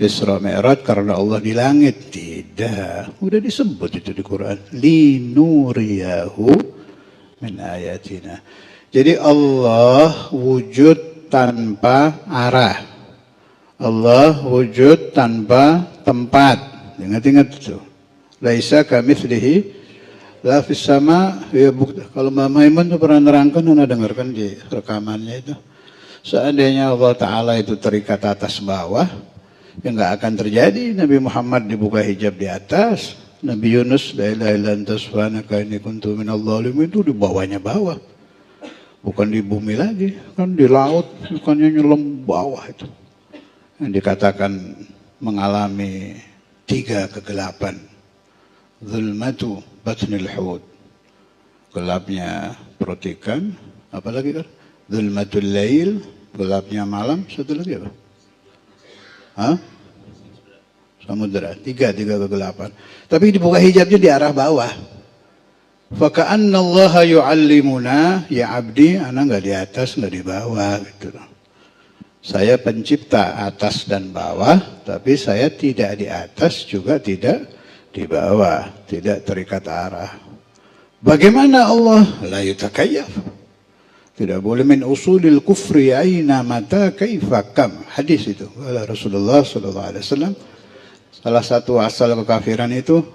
Isra Mi'raj karena Allah di langit. Tidak. Udah disebut itu di Quran. Linuriyahu min ayatina. Jadi Allah wujud tanpa arah. Allah wujud tanpa tempat. Ingat-ingat itu. Laisa kamitslihi la fis sama. Ya, kalau Mbak Maimun itu pernah nerangkan, Anda dengarkan di rekamannya itu. Seandainya Allah Ta'ala itu terikat atas bawah, ya nggak akan terjadi Nabi Muhammad dibuka hijab di atas. Nabi Yunus, la ilaha illa anta subhanaka inni kuntu minadh dhalimin, itu di bawahnya bawah. Bukan di bumi lagi, kan di laut, bukannya nyelam bawah itu. Yang dikatakan mengalami 3 kegelapan. Zulmatu batnil hud. Gelapnya perut ikan, apa lagi kan? Zulmatul lail, gelapnya malam, satu lagi apa? Hah? Samudera. 3 kegelapan. Tapi dibuka hijabnya di arah bawah. Faka'anna Allah yu'allimuna, ya abdi, anak nggak di atas, nggak di bawah gitu. Saya pencipta atas dan bawah, tapi saya tidak di atas juga tidak di bawah, tidak terikat arah. Bagaimana Allah? La yutakayyaf. Tidak boleh min usulil kufri aina mata kaifa kam. Hadis itu. Rasulullah sallallahu alaihi wasallam, salah satu asal kekafiran itu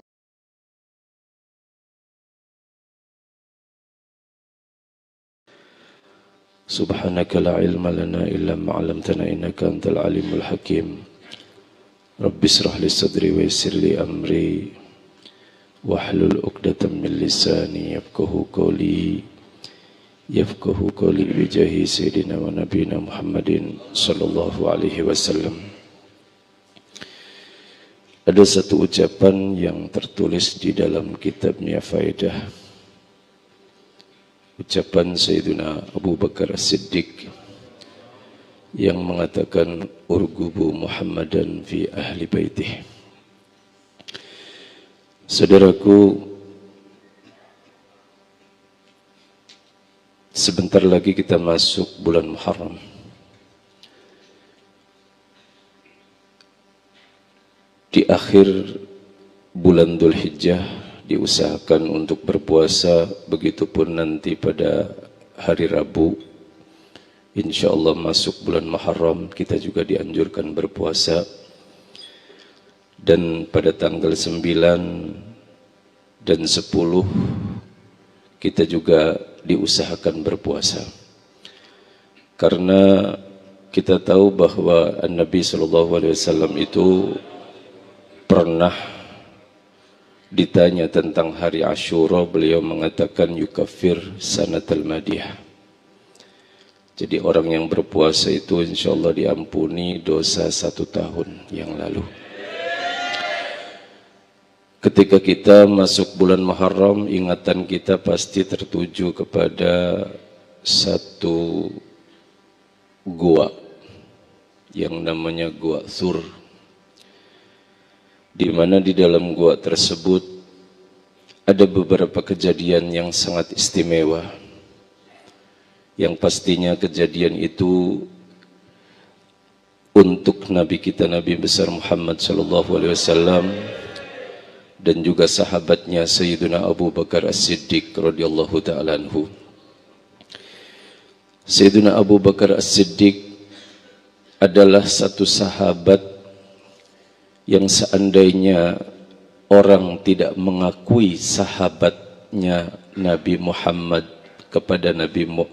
Subhanaka la ilma lana illa ma 'allamtana innaka antal alimul hakim. Rabbi israh li sadri wa yassir li amri wahlul 'uqdatam min lisani yafqahu qawli bi jahi sayyidina wa nabiyina Muhammadin sallallahu alaihi wasallam. Ada satu ucapan yang tertulis di dalam kitabnya Faedah, ucapan Sayyidina Abu Bakar As-Siddiq yang mengatakan urgubu Muhammadan fi ahli baitih. Saudaraku, sebentar lagi kita masuk bulan Muharram. Di akhir bulan Dzulhijjah diusahakan untuk berpuasa, begitupun nanti pada hari Rabu insya Allah masuk bulan Muharram kita juga dianjurkan berpuasa, dan pada tanggal 9 dan 10 kita juga diusahakan berpuasa, karena kita tahu bahwa Nabi SAW itu pernah ditanya tentang hari Asyura, beliau mengatakan yukaffir sanatal madiyah. Jadi orang yang berpuasa itu insya Allah diampuni dosa 1 tahun yang lalu. Ketika kita masuk bulan Muharram, ingatan kita pasti tertuju kepada satu gua yang namanya Gua Thur, di mana di dalam gua tersebut ada beberapa kejadian yang sangat istimewa, yang pastinya kejadian itu untuk Nabi kita, Nabi besar Muhammad SAW, dan juga sahabatnya Sayyidina Abu Bakar As-Siddiq radhiyallahu ta'ala anhu. Sayyidina Abu Bakar As-Siddiq adalah satu sahabat yang seandainya orang tidak mengakui sahabatnya Nabi Muhammad kepada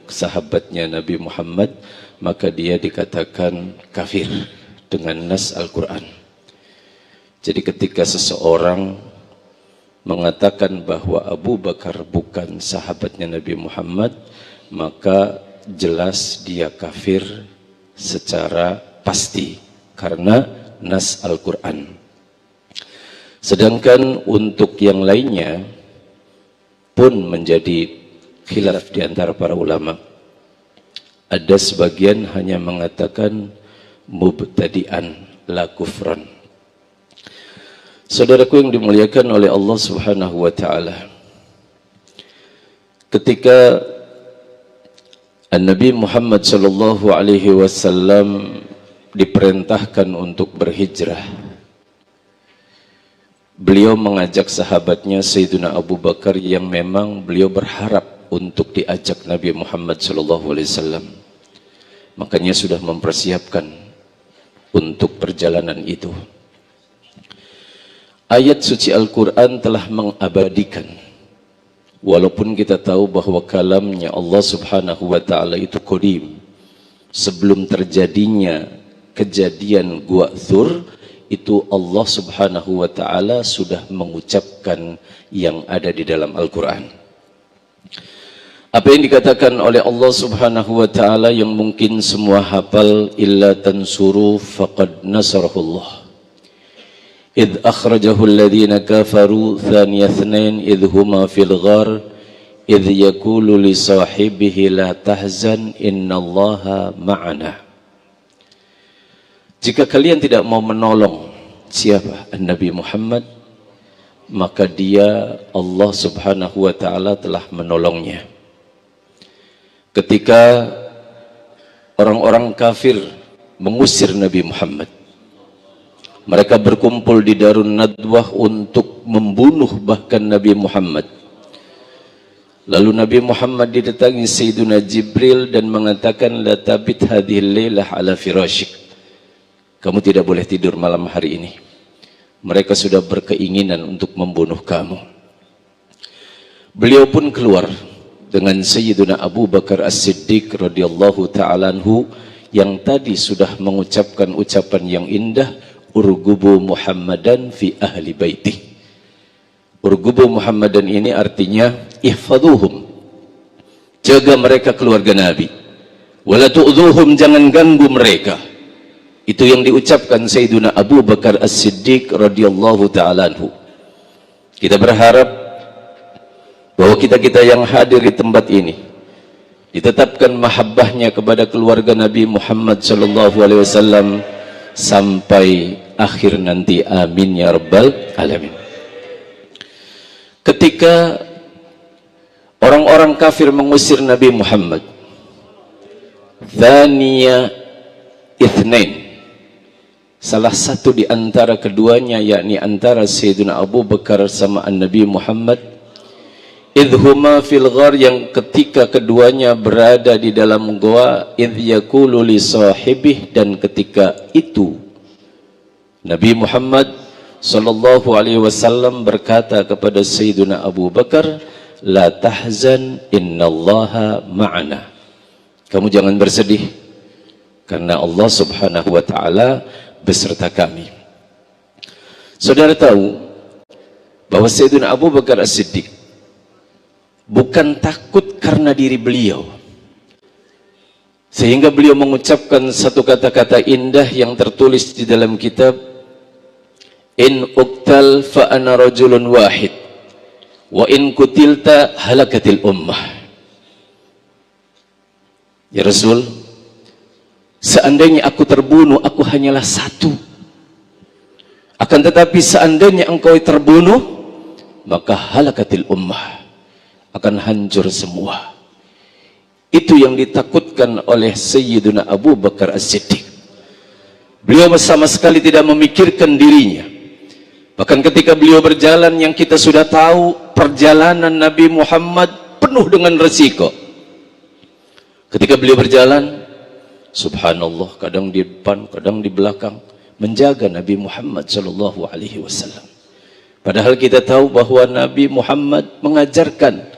sahabatnya Nabi Muhammad, maka dia dikatakan kafir dengan nas Al-Quran. Jadi ketika seseorang mengatakan bahwa Abu Bakar bukan sahabatnya Nabi Muhammad, maka jelas dia kafir secara pasti karena nas Al-Quran. Sedangkan untuk yang lainnya pun menjadi khilaf di antara para ulama. Ada sebagian hanya mengatakan mubtadi'an la kufran. Saudaraku yang dimuliakan oleh Allah Subhanahu wa ta'ala, ketika Nabi Muhammad sallallahu alaihi wasallam diperintahkan untuk berhijrah, beliau mengajak sahabatnya Sayyidina Abu Bakar yang memang beliau berharap untuk diajak Nabi Muhammad SAW. Makanya sudah mempersiapkan untuk perjalanan itu. Ayat suci Al-Quran telah mengabadikan, walaupun kita tahu bahwa kalamnya Allah Subhanahu wa Ta'ala itu qadim, sebelum terjadinya kejadian Gua Thur, itu Allah Subhanahu wa Ta'ala sudah mengucapkan yang ada di dalam Al-Quran. Apa yang dikatakan oleh Allah Subhanahu wa Ta'ala yang mungkin semua hafal, illa tansuru faqad nasarahullah idh akhrajahu alladhina kafaru thaniya thnain idh huma fil ghar idh yaqulu li sahibihi la tahzan innallaha ma'ana. Jika kalian tidak mau menolong siapa? Nabi Muhammad, maka dia, Allah Subhanahu wa Ta'ala telah menolongnya. Ketika orang-orang kafir mengusir Nabi Muhammad, mereka berkumpul di Darun Nadwah untuk membunuh bahkan Nabi Muhammad. Lalu Nabi Muhammad didatangi Sayyiduna Jibril dan mengatakan, la tabit hadhil lailah ala firashik. Kamu tidak boleh tidur malam hari ini. Mereka sudah berkeinginan untuk membunuh kamu. Beliau pun keluar dengan Sayyiduna Abu Bakar As-Siddiq radhiyallahu ta'ala anhu yang tadi sudah mengucapkan ucapan yang indah, urgubu Muhammadan fi ahli baitih. Urgubu Muhammadan ini artinya ihfaduhum, jaga mereka keluarga Nabi. Wala tu'dhuhum, jangan ganggu mereka. Itu yang diucapkan Sayyiduna Abu Bakar As-Siddiq radhiyallahu ta'ala anhu. Kita berharap bahwa kita-kita yang hadir di tempat ini ditetapkan mahabbahnya kepada keluarga Nabi Muhammad sallallahu alaihi wasallam sampai akhir nanti. Amin ya rabbal alamin. Ketika orang-orang kafir mengusir Nabi Muhammad, Thaniya Ithnain, salah satu di antara keduanya, yakni antara Sayyidina Abu Bakar sama Nabi Muhammad, idhuma fil ghar, yang ketika keduanya berada di dalam goa, idh yaqulu li sahibih, dan ketika itu Nabi Muhammad sallallahu alaihi wasallam berkata kepada Sayyidina Abu Bakar, la tahzan innallaha ma'ana. Kamu jangan bersedih karena Allah Subhanahu wa Ta'ala beserta kami. Saudara tahu bahwa Sayyidina Abu Bakar As-Siddiq bukan takut karena diri beliau, sehingga beliau mengucapkan satu kata-kata indah yang tertulis di dalam kitab, in uqtal fa ana rajulun wahid wa in kutilta halakatil ummah. Ya Rasul, seandainya aku terbunuh, aku hanyalah satu. Akan tetapi seandainya engkau terbunuh, maka halakatil ummah, akan hancur semua. Itu yang ditakutkan oleh Sayyiduna Abu Bakar As-Siddiq. Beliau sama sekali tidak memikirkan dirinya. Bahkan ketika beliau berjalan, yang kita sudah tahu, perjalanan Nabi Muhammad penuh dengan resiko. Ketika beliau berjalan, subhanallah, kadang di depan, kadang di belakang, menjaga Nabi Muhammad sallallahu alaihi wasallam. Padahal kita tahu bahwa Nabi Muhammad mengajarkan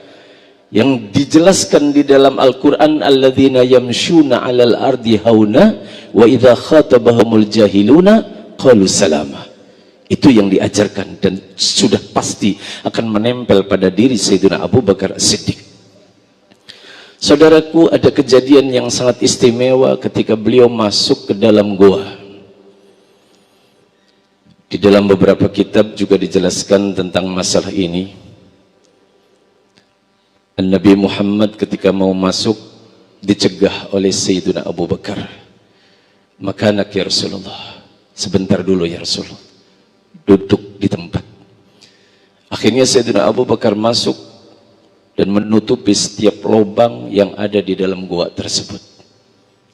yang dijelaskan di dalam Al-Quran, alladzina yamshuna 'alal ardi hauna wa idza khatabahumul jahiluna qalu salama. Itu yang diajarkan dan sudah pasti akan menempel pada diri Sayyidina Abu Bakar As-Siddiq. Saudaraku, ada kejadian yang sangat istimewa ketika beliau masuk ke dalam goa. Di dalam beberapa kitab juga dijelaskan tentang masalah ini. Nabi Muhammad ketika mau masuk dicegah oleh Sayyidina Abu Bakar. Makanak ya Rasulullah, sebentar dulu ya Rasulullah, duduk di tempat. Akhirnya Sayyidina Abu Bakar masuk dan menutupi setiap lubang yang ada di dalam gua tersebut.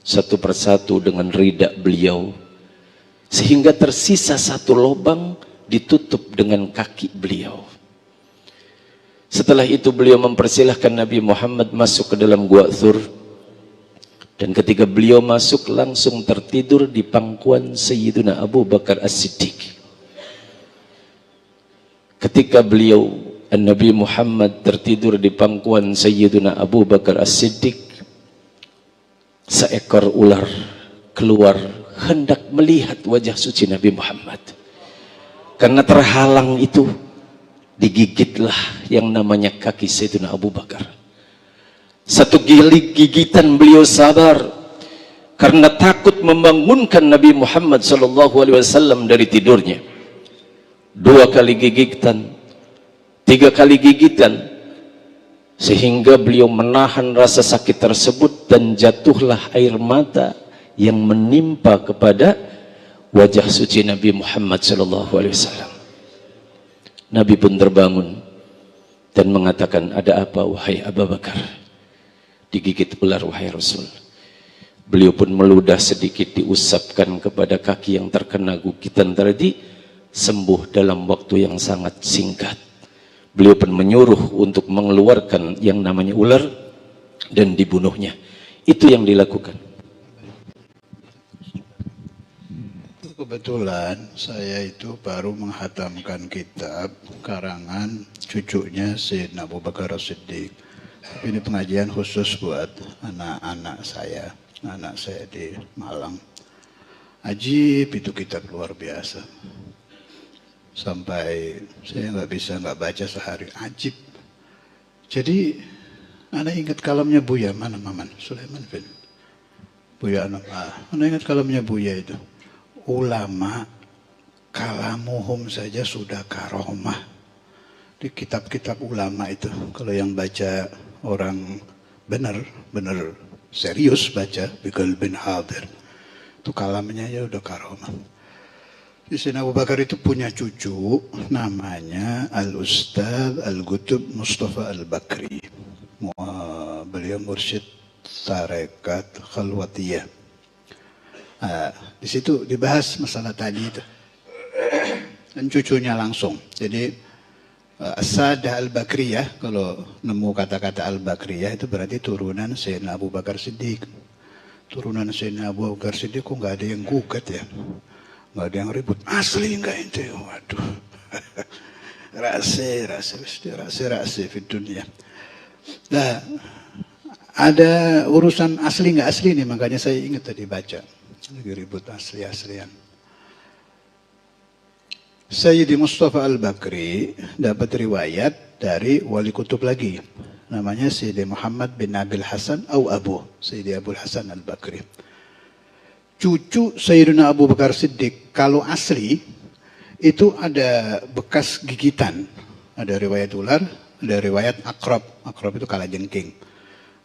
Satu persatu dengan ridha beliau Sehingga tersisa satu lubang ditutup dengan kaki beliau. Setelah itu beliau mempersilahkan Nabi Muhammad masuk ke dalam gua Thur. Dan ketika beliau masuk langsung tertidur di pangkuan Sayyiduna Abu Bakar As-Siddiq. Ketika beliau Nabi Muhammad tertidur di pangkuan Sayyiduna Abu Bakar As-Siddiq, seekor ular keluar hendak melihat wajah suci Nabi Muhammad. Karena terhalang itu, digigitlah yang namanya kaki Sayyiduna Abu Bakar. Satu gigitan beliau sabar karena takut membangunkan Nabi Muhammad SAW dari tidurnya. 2 kali gigitan, 3 kali gigitan, sehingga beliau menahan rasa sakit tersebut dan jatuhlah air mata yang menimpa kepada wajah suci Nabi Muhammad SAW. Nabi pun terbangun dan mengatakan, ada apa wahai Abu Bakar? Digigit ular wahai Rasul. Beliau pun meludah sedikit diusapkan kepada kaki yang terkena gigitan tadi, sembuh dalam waktu yang sangat singkat. Beliau pun menyuruh untuk mengeluarkan yang namanya ular dan dibunuhnya. Itu yang dilakukan. Kebetulan saya itu baru menghatamkan kitab karangan cucunya Sayyidina Abu Bakar As-Siddiq. Ini pengajian khusus buat anak-anak saya di Malang. Ajib itu kitab luar biasa. Sampai saya nggak baca sehari. Ajib. Jadi anak ingat kalamnya Buya mana Maman Sulaiman bin Buya anak. Anak ingat kalamnya Buya itu. Ulama kalamuhum saja sudah karomah. Di kitab-kitab ulama itu, kalau yang baca orang benar serius baca biqal bin hadir, itu kalamnya ya udah karomah. Sayyidina Abu Bakar itu punya cucu namanya Al-Ustadz Al-Qutub Mustafa Al-Bakri. Beliau mursyid tarekat Khalwatiyah. Di situ dibahas masalah tadi itu. Dan cucunya langsung. Jadi As-Sadah Al-Bakriyah, kalau nemu kata-kata Al-Bakriyah itu berarti turunan Sayyidina Abu Bakar Siddiq. Turunan Sayyidina Abu Bakar Siddiq kok nggak ada yang gugat ya, nggak ada yang ribut. Asli nggak ente? Waduh, rahasia di dunia. Nah, ada urusan asli nggak asli nih, makanya saya ingat tadi baca lagi ribut asli-aslian. Sayyidi Mustafa Al-Bakri dapat riwayat dari wali kutub lagi. Namanya Sayyidi Muhammad bin Nabil Hasan atau Abu. Sayyidi Abul Hasan Al-Bakri. Cucu Sayyidina Abu Bakar Siddiq, kalau asli, itu ada bekas gigitan. Ada riwayat ular, ada riwayat akrab. Akrab itu kalajengking.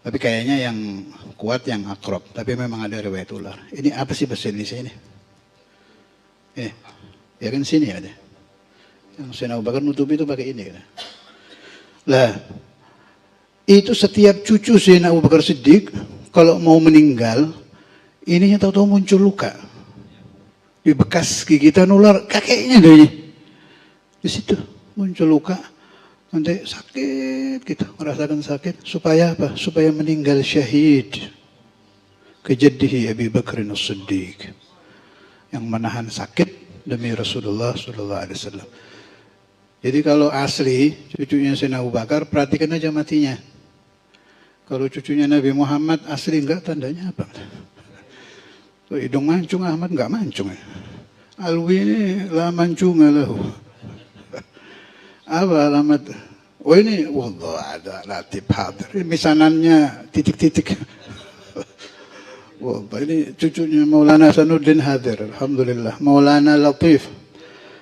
Tapi kayaknya yang kuat yang akrab. Tapi memang ada riwayat ular. Ini apa sih bahasa Indonesia ini? Ya kan sini ada. Yang Sayyidina Abu Bakar nutup itu pakai ini. Lah, itu setiap cucu Sayyidina Abu Bakar Siddiq kalau mau meninggal, ininya tahu-tahu muncul luka. Di bekas gigitan ular kakeknya deh. Di situ muncul luka. Nanti sakit kita merasakan sakit. Supaya apa? Supaya meninggal syahid. Kejadihi Abi Bakr As-Siddiq. Yang menahan sakit demi Rasulullah SAW. Jadi kalau asli cucunya Sayyidina Abu Bakar, perhatikan aja matinya. Kalau cucunya Nabi Muhammad asli enggak, tandanya apa? Hidung mancung Ahmad enggak mancung ya. Alwi ini la mancunga lahu. Apa alamat? Oh ini wallah ada latif hadir. Ini misanannya titik-titik. Wah, ini cucunya Maulana Hasanuddin hadir, alhamdulillah. Maulana Latif,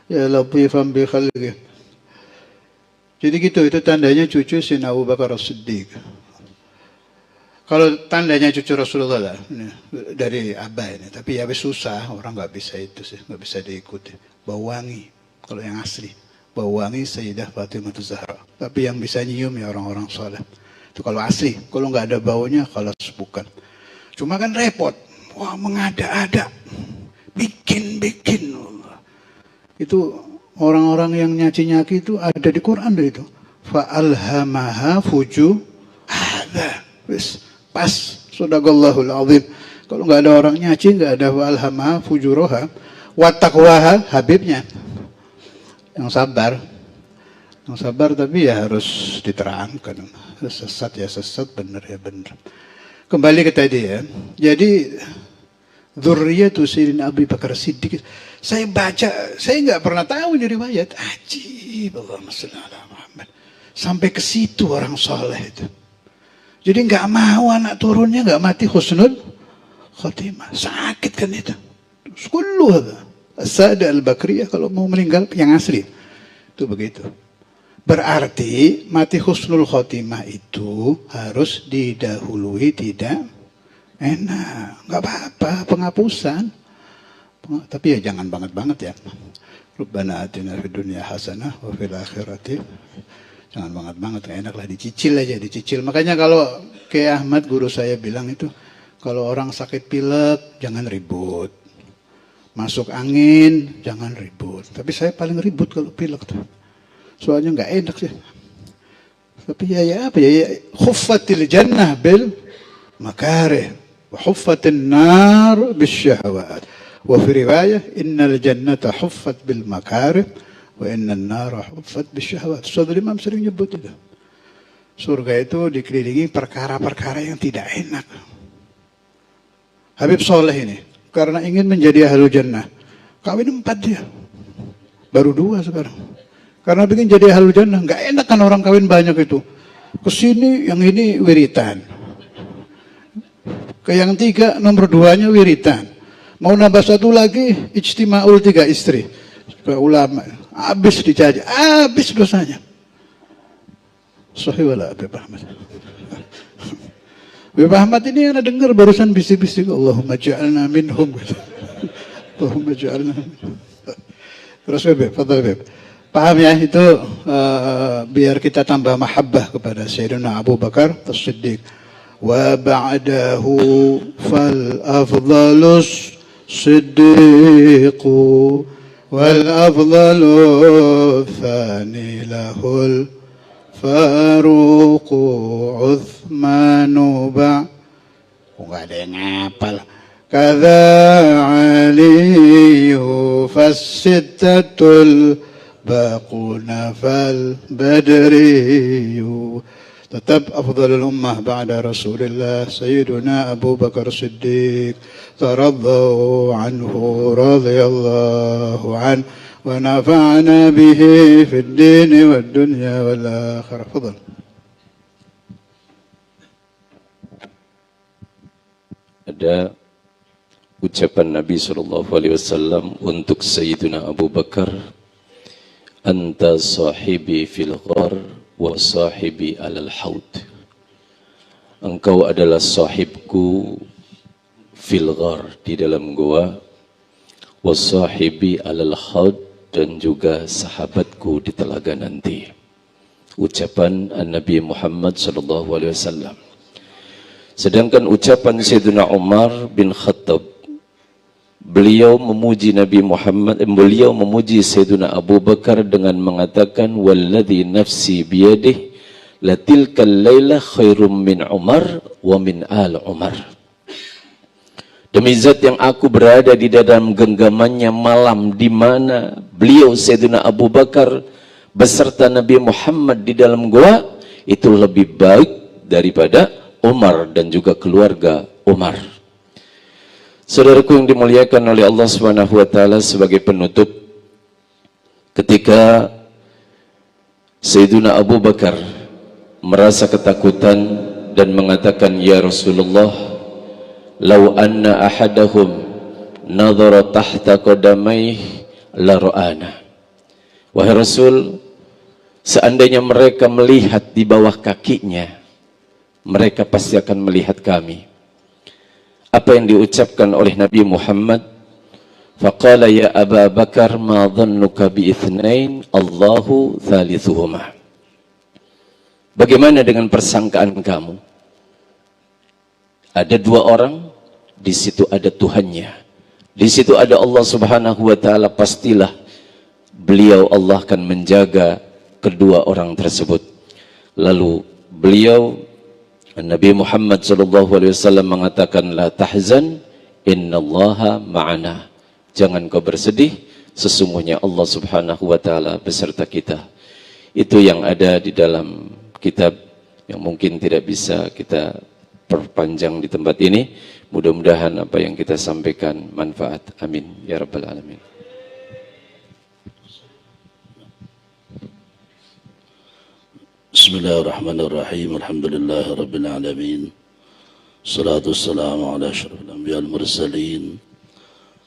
ya Latifan bi khalqih. Jadi gitu, itu tandanya cucu Sayyidina Abu Bakar As-Siddiq. Kalau tandanya cucu Rasulullah lah, dari abah ini. Tapi ya susah, orang nggak bisa itu sih, nggak bisa diikuti. Bau wangi, kalau yang asli. Bau wangi Sayyidah Fatimah Zahra. Tapi yang bisa nyium ya orang-orang soleh. Itu kalau asli, kalau nggak ada baunya, kalau bukan. Cuma kan repot, wah mengada-ada, bikin bikin. Itu orang-orang yang nyaci-nyaki itu ada di Quran itu. Fa'alhamaha fujuhada. Wis pas, sadaqallahul azim. Kalau nggak ada orang nyaci, nggak ada fa'alhamaha fujuroha. Wa taqwaha, Habibnya. Yang sabar. Yang sabar tapi ya harus diterangkan. Sesat ya sesat, benar ya benar. Kembali ke tadi ya. Jadi dzurriyyatu Sayyidina Abu Bakar Siddiq. Saya baca, saya nggak pernah tahu ini riwayat. Ajib, Allahumma shalli ala Muhammad. Sampai ke situ orang soleh itu. Jadi nggak mau anak turunnya nggak mati husnul khotimah. Sakit kan itu. Kullu hadza. As-Saada Al-Bakriyah kalau mau meninggal yang asli. Itu begitu. Berarti mati husnul khotimah itu harus didahului tidak enak. Nggak apa-apa, penghapusan. Tapi ya jangan banget-banget ya. Rabbana atina fid dunya hasanah wa fil akhirati. Jangan banget-banget, nggak enak lah, dicicil aja, dicicil. Makanya kalau kayak Ahmad guru saya bilang itu, kalau orang sakit pilek jangan ribut. Masuk angin jangan ribut. Tapi saya paling ribut kalau pilek tuh. Soalnya nggak enak sih. Tapi ya apa ya? Khuffatil jannah bil makarih, wa khuffatin nar bis syahwat. Wa fi riwayah innal jannata huffat bil makarih wa innan nar huffat bis syahwat. Saudara Imam sering nyebut itu. Surga itu dikelilingi perkara-perkara yang tidak enak. Habib Soleh ini karena ingin menjadi ahlul jannah, kawin 4 dia. Baru 2 sekarang. Karena ingin jadi ahlul jannah, nggak enak kan orang kawin banyak itu. Kesini yang ini wiritan. Ke yang 3 nomor 2-nya wiritan. Mau nambah 1 lagi, ijtima'ul 3 istri. Supaya ulama. Habis dicaci, habis dosanya. Sahih wala Habib Ahmad. Habib Ahmad ini yang dengar barusan bisik-bisik. Allahumma ja'alna minhum. Allahumma ja'alna minhum. Terus Habib, fadal Habib. Paham ya itu biar kita tambah mahabbah kepada Sayyidina Abu Bakar As-Siddiq. Wa ba'dahu fal afdalus siddiqu wal afdalu thani lahul faruqu Uthmanu nggak ada yang ngapal. Kadza aliyu fassittatul baquna fal badriyu. Tetap afdalul ummah ba'da Rasulillah Sayyiduna Abu Bakar Siddiq taradhu anhu radhiyallahu an wa nafa'ana bihi fid din wad dunya wal akhirah. Fadhal. Ada ucapan Nabi SAW untuk Sayyidina Abu Bakar, anta sahibi fil ghar wa sahibi alal haud. Engkau adalah sahibku fil ghar, di dalam gua, wa sahibi alal haud, dan juga sahabatku di telaga nanti. Ucapan Nabi Muhammad SAW. Sedangkan ucapan Sayyidina Umar bin Khattab, beliau memuji Nabi Muhammad, beliau memuji Sayyidina Abu Bakar dengan mengatakan, walladzi nafsi biyadih latilkal laila khairum min Umar wa min al Umar. Demi zat yang aku berada di dalam genggamannya malam di mana beliau Sayyidina Abu Bakar beserta Nabi Muhammad di dalam gua, itu lebih baik daripada Umar dan juga keluarga Umar. Saudaraku yang dimuliakan oleh Allah Subhanahu wa taala, sebagai penutup, ketika Sayyidina Abu Bakar merasa ketakutan dan mengatakan, ya Rasulullah, lau anna ahadahum nadhara tahta qadamaih la ra'ana. Wahai Rasul, seandainya mereka melihat di bawah kakinya, mereka pasti akan melihat kami. Apa yang diucapkan oleh Nabi Muhammad? Faqala ya Aba Bakar ma dhannuka bi ithnain Allahu thalithuhuma. Bagaimana dengan persangkaan kamu? Ada 2 orang, di situ ada Tuhannya, Di situ ada Allah Subhanahu wa taala, pastilah beliau Allah akan menjaga kedua orang tersebut. Lalu beliau Nabi Muhammad SAW mengatakan, la tahzan innallaha ma'ana. Jangan kau bersedih, sesungguhnya Allah Subhanahu wa taala beserta kita. Itu yang ada di dalam kitab yang mungkin tidak bisa kita perpanjang di tempat ini. Mudah-mudahan apa yang kita sampaikan manfaat. Amin ya rabbal alamin. Bismillahirrahmanirrahim. Alhamdulillahi rabbil alamin. Salatu wassalamu ala asyrafil anbiya wal mursalin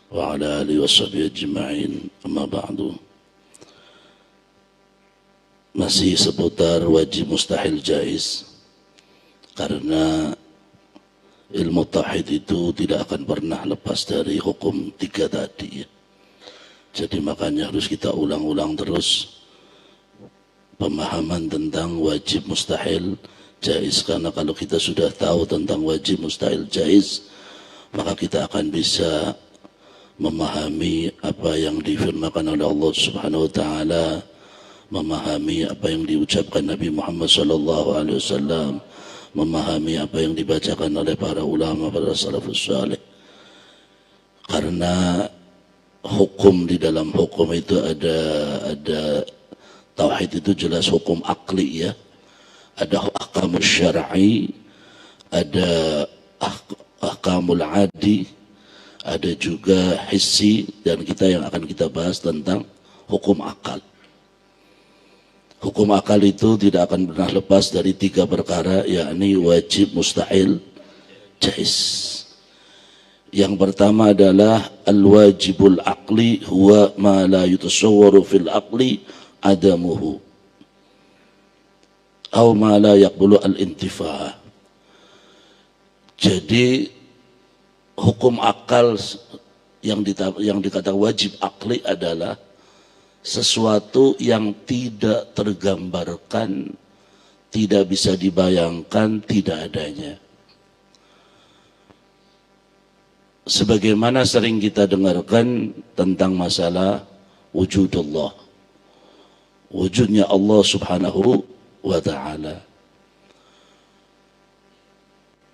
wa ala alihi washabihi ajma'in. Amma ba'du. Masih seputar wajib mustahil jaiz, karena ilmu tauhid itu tidak akan pernah lepas dari hukum tiga tadi. Jadi makanya harus kita ulang-ulang terus pemahaman tentang wajib mustahil jaiz, karena kalau kita sudah tahu tentang wajib mustahil jaiz, maka kita akan bisa memahami apa yang difirmankan oleh Allah Subhanahu wa taala, memahami apa yang diucapkan Nabi Muhammad SAW, memahami apa yang dibacakan oleh para ulama, para salafus salih. Karena hukum, di dalam hukum itu ada tauhid itu jelas hukum akli ya. Ada ahkamul syar'i, ada ahkamul adi, ada juga hissi, dan kita yang akan kita bahas tentang hukum akal. Hukum akal itu tidak akan pernah lepas dari tiga perkara, yakni wajib, mustahil, jaiz. Yang pertama adalah al-wajibul aqli huwa ma la yutasawwaru fil aqli adamuhu aw ma la yaqbulu al-intifa'. Jadi hukum akal yang dikatakan wajib akli adalah sesuatu yang tidak tergambarkan, tidak bisa dibayangkan, tidak adanya. Sebagaimana sering kita dengarkan tentang masalah wujudullah, wujudnya Allah Subhanahu wa ta'ala.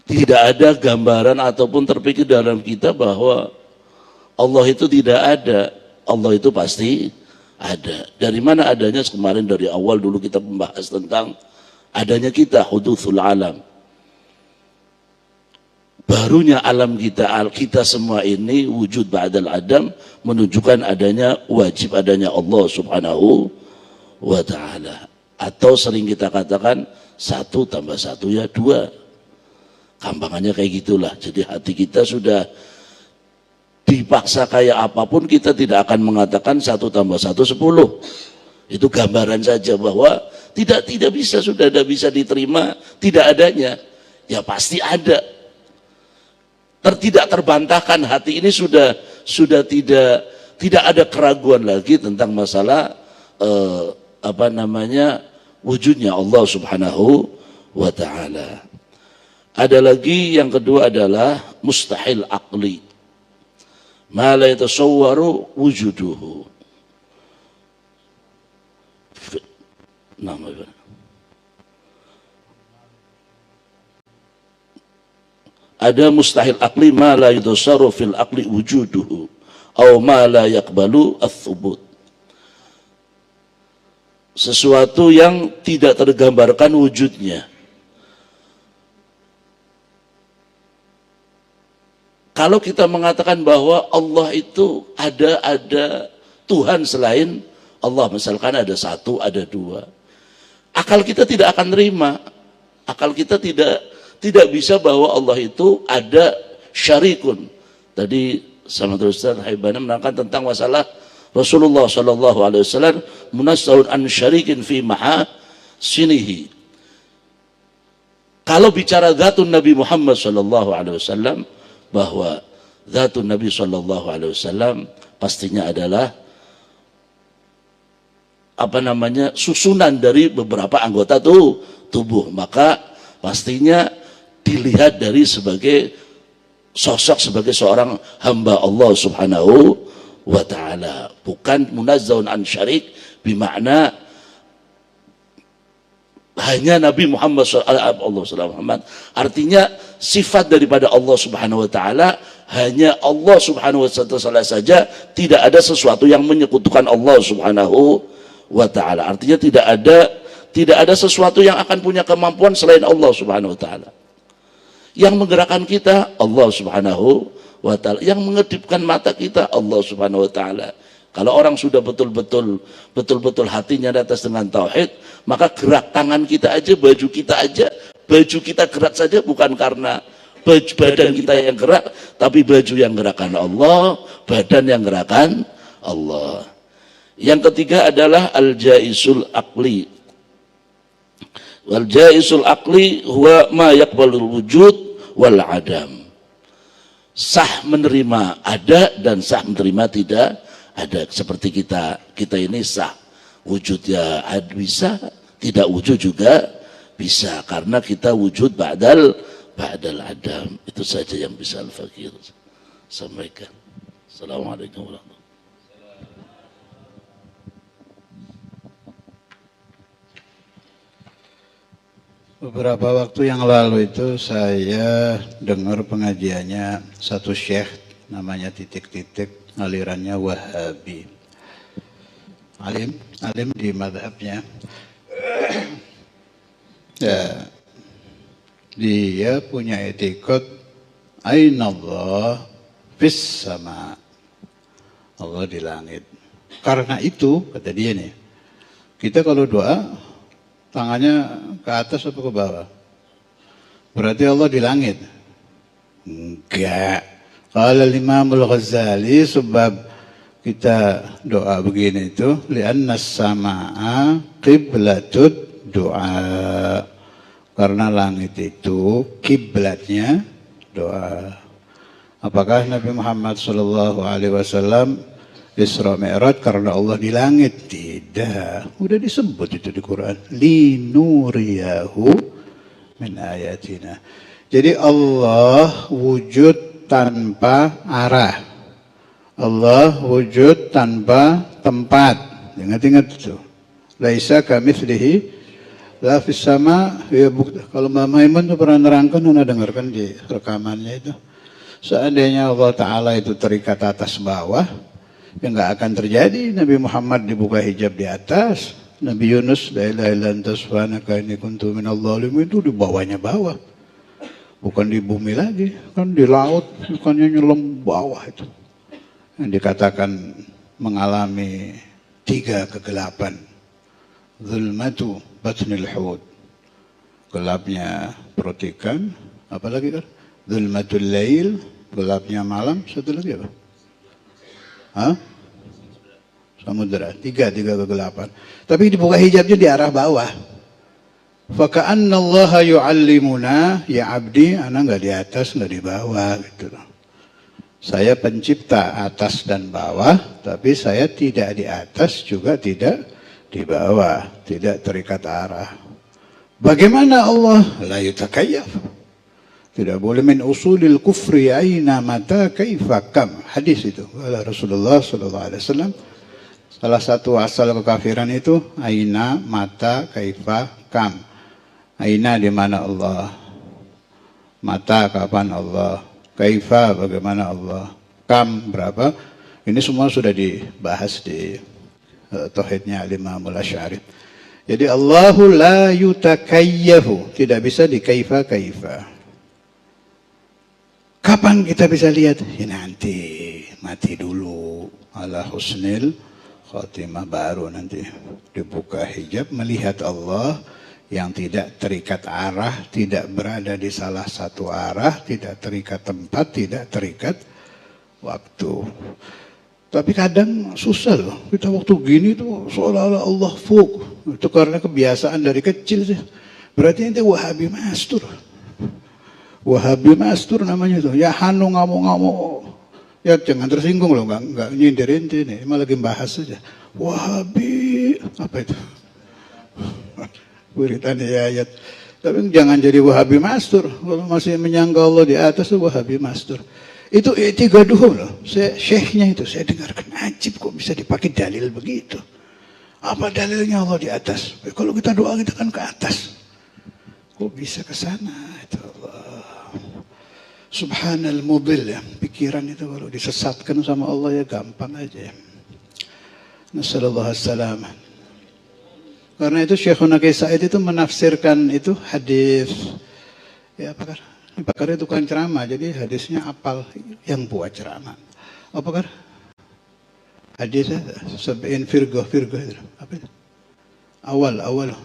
Tidak ada gambaran ataupun terpikir dalam kita bahwa Allah itu tidak ada. Allah itu pasti ada. Dari mana adanya? Kemarin dari awal dulu kita membahas tentang adanya kita, hudutsul alam. Barunya alam kita semua ini wujud ba'dal adam, menunjukkan adanya, wajib adanya Allah Subhanahu wa ta'ala. Atau sering kita katakan 1 tambah 1 ya 2. Gampangannya kayak gitulah. Jadi hati kita sudah dipaksa kayak apapun, kita tidak akan mengatakan 1 tambah 1 10. Itu gambaran saja bahwa tidak bisa, sudah tidak bisa diterima tidak adanya. Ya pasti ada. Tidak terbantahkan, hati ini sudah tidak ada keraguan lagi tentang masalah wujudnya Allah Subhanahu wa ta'ala. Ada lagi yang kedua adalah mustahil aqli. Ma la yatasawwaru wujuduhu. Ada mustahil aqli, ma la yatasawwaru fil aqli wujuduhu atau ma la yaqbalu ats-tsubut. Sesuatu yang tidak tergambarkan wujudnya. Kalau kita mengatakan bahwa Allah itu ada Tuhan selain Allah, misalkan ada 1, ada 2, akal kita tidak akan terima. Akal kita tidak bisa bahwa Allah itu ada syarikun. Tadi sama Ustaz Haibana menerangkan tentang masalah Rasulullah SAW munazzahun an syarikin fi mahasinihi. Kalau bicara zatun Nabi Muhammad SAW, bahwa zatun Nabi SAW pastinya adalah susunan dari beberapa anggota tubuh, maka pastinya dilihat dari sebagai sosok sebagai seorang hamba Allah Subhanahu wa ta'ala, bukan munazzahun an syarik bimakna hanya Nabi Muhammad SAW. Artinya sifat daripada Allah Subhanahu wa ta'ala hanya Allah Subhanahu wa ta'ala saja, tidak ada sesuatu yang menyekutukan Allah Subhanahu wa ta'ala. Artinya tidak ada sesuatu yang akan punya kemampuan selain Allah Subhanahu wa ta'ala. Yang menggerakkan kita Allah Subhanahu wa ta'ala, yang mengedipkan mata kita Allah Subhanahu wa ta'ala. Kalau orang sudah betul-betul hatinya di atas dengan tauhid, maka gerak tangan kita aja, baju kita gerak saja bukan karena badan kita yang gerak, tapi baju yang gerakan Allah, badan yang gerakan Allah. Yang ketiga adalah al-jaisul aqli. Wal-jaisul aqli huwa ma yaqbalul wujud wal adam. Sah menerima ada dan sah menerima tidak ada. Seperti kita ini sah wujud ya bisa, tidak wujud juga bisa, karena kita wujud ba'dal adam. Itu saja yang bisa Al-Fakir sampaikan. Assalamualaikum warahmatullahi wabarakatuh. Beberapa waktu yang lalu itu saya dengar pengajiannya satu syekh namanya titik-titik, alirannya Wahabi. Alim di madhabnya. Ya, dia punya etikot Aina Allah fis sama, Allah di langit. Karena itu kata dia nih, kita kalau doa tangannya ke atas atau ke bawah? Berarti Allah di langit? Enggak. Qala Imam Al-Ghazali, sebab kita doa begini itu li'anna as-samaa'a qiblatud doa. Karena langit itu kiblatnya doa. Apakah Nabi Muhammad SAW Isra Mi'raj karena Allah di langit? Tidak. Udah disebut itu di Quran. Linuriyahu min ayatina. Jadi Allah wujud tanpa arah. Allah wujud tanpa tempat. Ingat-ingat itu. Laisa kamitslihi la fis sama. Ya, kalau Mbak Maimun itu pernah nerangkan, Anda dengarkan di rekamannya itu. Seandainya Allah Ta'ala itu terikat atas bawah, ya nggak akan terjadi Nabi Muhammad dibuka hijab di atas. Nabi Yunus la ilaha illa anta subhanaka inni kuntu minadh dhalimin itu di bawahnya bawah. Bukan di bumi lagi, kan di laut, bukannya nyelam bawah itu. Yang dikatakan mengalami 3 kegelapan. Zulmatu batnil hud. Gelapnya perut ikan, apa lagi kan? Zulmatul lail, gelapnya malam, satu lagi apa? Hah? Samudera. 3 kegelapan. Tapi dibuka hijabnya di arah bawah. Faka'anna Allah yu'allimuna, ya abdi, ana nggak di atas, nggak di bawah gitu. Saya pencipta atas dan bawah, tapi saya tidak di atas juga tidak di bawah, tidak terikat arah. Bagaimana Allah? La yutakayyaf. Tidak boleh min usulil kufri aina mata kaifa kam. Hadis itu. Kata Rasulullah SAW. Salah satu asal kekafiran itu aina mata kaifa kam. Aina di mana Allah. Mata kapan Allah. Kaifa bagaimana Allah. Kam berapa. Ini semua sudah dibahas di tauhidnya Imam Al-Asy'ari. Jadi Allahu la yutakayyafu. Tidak bisa di kaifa. Kapan kita bisa lihat? Ya nanti, mati dulu. Ala husnil khatimah, baru nanti dibuka hijab melihat Allah yang tidak terikat arah, tidak berada di salah satu arah, tidak terikat tempat, tidak terikat waktu. Tapi kadang susah loh. Kita waktu gini tuh seolah-olah Allah fuk. Itu karena kebiasaan dari kecil sih. Berarti itu Wahabi Mastur. Wahabi Mastur namanya itu. Ya Hanu ngamuk-ngamuk. Ya jangan tersinggung loh, nggak nyindir inti nih. Malah lagi bahas saja. Wahabi apa itu? Beritan ya ayat. Tapi jangan jadi Wahabi Mastur. Kalau masih menyangka Allah di atas itu Wahabi Mastur. Itu i'tiqaduh loh. Syekhnya itu saya dengarkan ajib kok bisa dipakai dalil begitu. Apa dalilnya Allah di atas? Kalau kita doa kita kan ke atas. Kok bisa ke sana? Itu Allah. Subhanal mudil ya. Pikiran itu kalau disesatkan sama Allah ya gampang aja. Nasallallahu alaihi. Karena itu Syekhuna Kiai Said itu menafsirkan itu hadis. Ya Pakar. Pakar itu kan ceramah, jadi hadisnya apal yang buat ceramah. Apa Pakar? Hadisnya sab'in firqah itu. Apa itu? Awal.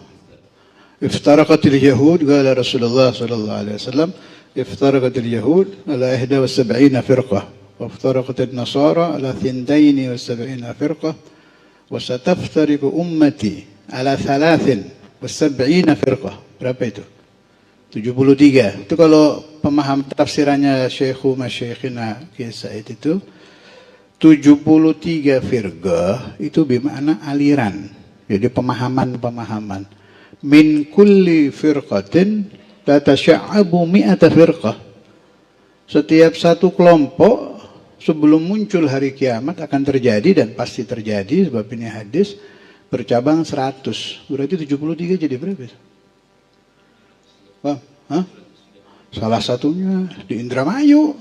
Iftaraqatil Yahud, qala Rasulullah sallallahu alaihi wasallam, iftaraqatil Yahud ala 71 firqah, wa iftaraqatil Nasara ala 72 firqah, wa sataftariqu ummati ala 73 firqah. Berapa itu? 73. Itu kalau pemaham tafsirannya Syekhu Masyekhina Kiai Said itu 73 firqah itu bermakna aliran. Jadi pemahaman. Min kulli firqatin tatasya'abu mi'ata firqah. Setiap satu kelompok sebelum muncul hari kiamat akan terjadi dan pasti terjadi sebab ini hadis bercabang 100. Berarti 73 jadi berapa? Wah, hah? Salah satunya di Indramayu.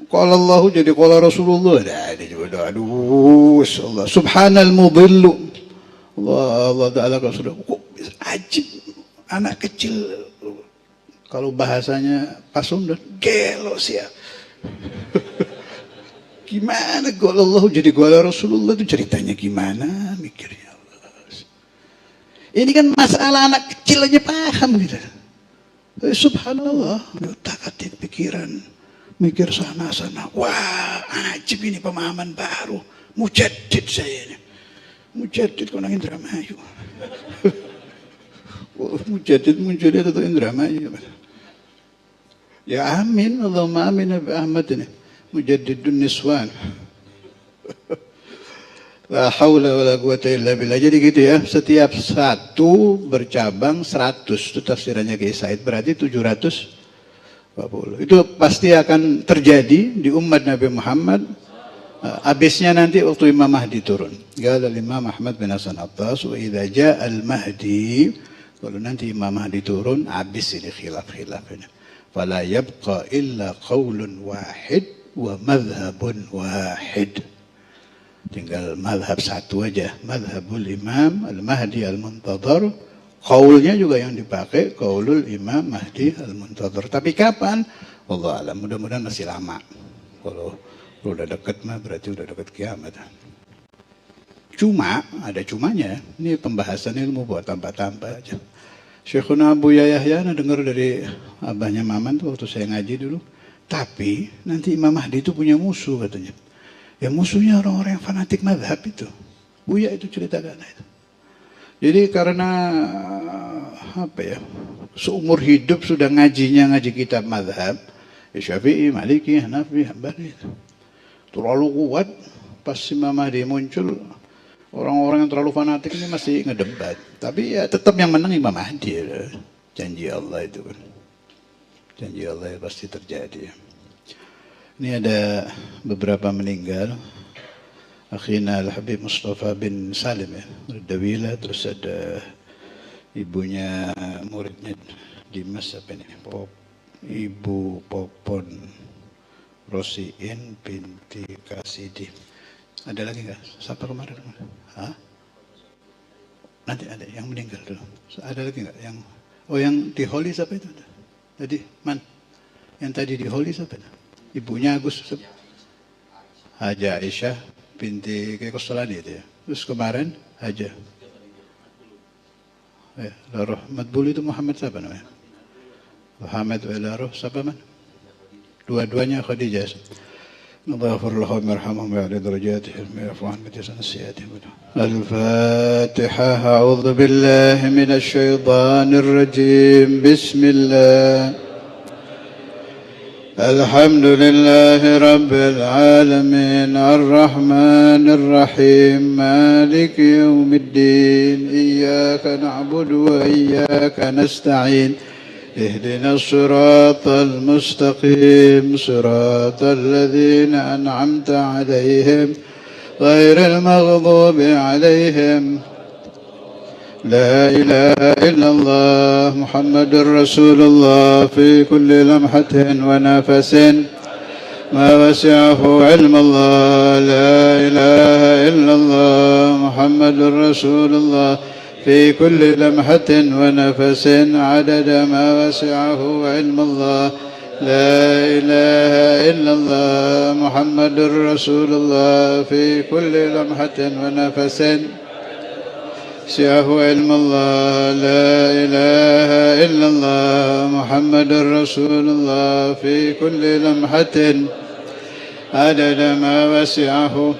Qala Allah jadi qala Rasulullah. Nah, ini juga aduh, Allah. Subhanal mudillu. Allah Ta'ala Rasulullah. Kok bisa ajib anak kecil kalau bahasanya Pak Sunda gelo siap. Gimana qala Allah jadi qala Rasulullah itu ceritanya gimana mikirnya. Ini kan masalah anak kecil aja paham gitu. Subhanallah, otak-atik pikiran, mikir sana-sana. Wah, ajib ini pemahaman baru. Mujaddid saya ini. Mujaddid kok nang Indramayu. Mujaddid muncul itu Indramayu. Ya amin, Allahumma amin Abi Ahmad ini. Mujaddidun niswan. La haula wala quwata illa billah. Jadi gitu ya, setiap satu bercabang 100. Itu tafsirannya Kiai Said, berarti 740. Itu pasti akan terjadi di umat Nabi Muhammad. Habisnya nanti waktu Imam Mahdi turun. Qala Imam Ahmad bin Hasan Attas, wa idza jaa al-Mahdi, kalau nanti Imam Mahdi turun, habis ini khilaf-khilaf ini. Fala yabqa illa qaulun wahid wa madhhabun wahid. Tinggal madhab satu aja, madhabul Imam Al-Mahdi Al-Muntadhar. Qaulnya juga yang dipakai qaulul Imam Mahdi Al-Muntadhar. Tapi kapan? Allah alam, mudah-mudahan masih lama. Kalau udah dekat mah berarti udah dekat kiamat. Cuma, ada cumanya. Ini pembahasan ilmu buat tambah-tambah aja. Syekhuna Abu Yahya dengar dari abahnya Maman tuh waktu saya ngaji dulu. Tapi nanti Imam Mahdi itu punya musuh katanya. Ya musuhnya orang-orang yang fanatik madhab itu. Buya itu ceritakan itu. Jadi karena apa ya, seumur hidup sudah ngaji kitab madhab, ya Syafi'i, Maliki, Hanafi, Hambali. Terlalu kuat, pas Imam Mahdi muncul, orang-orang yang terlalu fanatik ini masih ngedebat. Tapi ya tetap yang menang Imam Mahdi. Ya. Janji Allah itu kan. Janji Allah ya pasti terjadi. Ini ada beberapa meninggal. Akhina Al-Habib Mustafa bin Salim ya, Dawila, terus ada ibunya muridnya Dimas apa ini? Ibu Popon Rosiin binti Kasidi. Ada lagi nggak? Siapa kemarin? Hah? Nanti ada yang meninggal dulu. Ada lagi nggak? Yang di Holi siapa itu? Tadi man? Yang tadi di Holi siapa itu? Ibunya Agus Haja Aisyah binti Kekosolani itu ya. Terus kemarin Haja Laroh Madbul itu Muhammad siapa namanya? Muhammad Laroh siapa man? Dua-duanya Khadijah. Naghfir lahum warhamhum wa'ala darajatihim wa'fu anhum bijasan sayyi'atihim. Al-Fatihah. A'udzu billahi minasy syaithanir rajim. Bismillah. الحمد لله رب العالمين الرحمن الرحيم مالك يوم الدين إياك نعبد وإياك نستعين اهدنا الصراط المستقيم صراط الذين أنعمت عليهم غير المغضوب عليهم. لا إله إلا الله محمد رسول الله في كل لمحة ونفس ما وسعه علم الله. لا إله إلا الله محمد رسول الله في كل لمحة ونفس عدد ما وسعه علم الله. لا إله إلا الله محمد رسول الله في كل لمحة ونفس وسعه علم الله. لا إله إلا الله محمد رسول الله في كل لمحة عدد ما وسعه.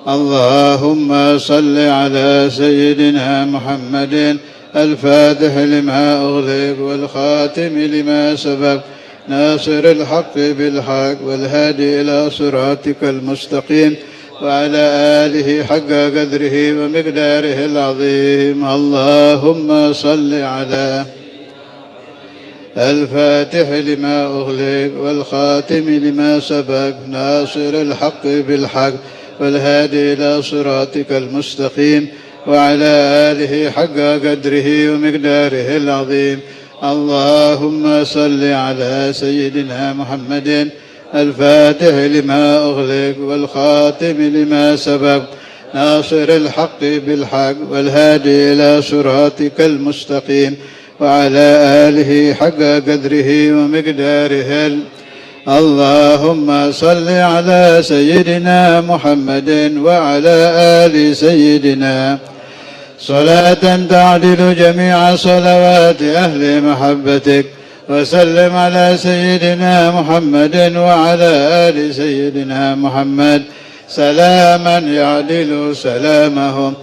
اللهم صل على سيدنا محمد الفاتح لما أغلق والخاتم لما سبق ناصر الحق بالحق والهادي إلى صراطك المستقيم وعلى آله حق قدره ومقداره العظيم. اللهم صل على الفاتح لما أغلق والخاتم لما سبق ناصر الحق بالحق والهادي إلى صراطك المستقيم وعلى آله حق قدره ومقداره العظيم. اللهم صل على سيدنا محمد الفاتح لما أغلق والخاتم لما سبق ناصر الحق بالحق والهادي إلى صراطك المستقيم وعلى آله حق قدره ومقداره. اللهم صل على سيدنا محمد وعلى آل سيدنا صلاة تعدل جميع صلوات أهل محبتك وسلم على سيدنا محمد وعلى آل سيدنا محمد سلاما يعدل سلامهم.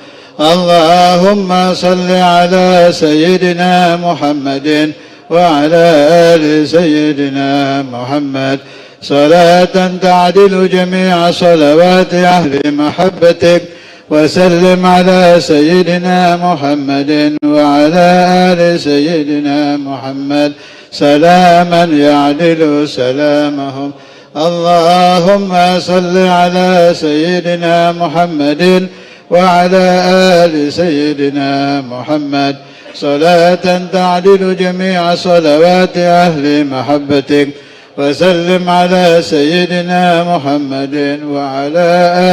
اللهم صل على سيدنا محمد وعلى آل سيدنا محمد صلاة تعدل جميع صلوات أهل محبتك وسلم على سيدنا محمد وعلى آل سيدنا محمد سلاما يعدل سلامهم. اللهم صل على سيدنا محمد وعلى آل سيدنا محمد صلاة تعدل جميع صلوات أهل محبتك وسلم على سيدنا محمد وعلى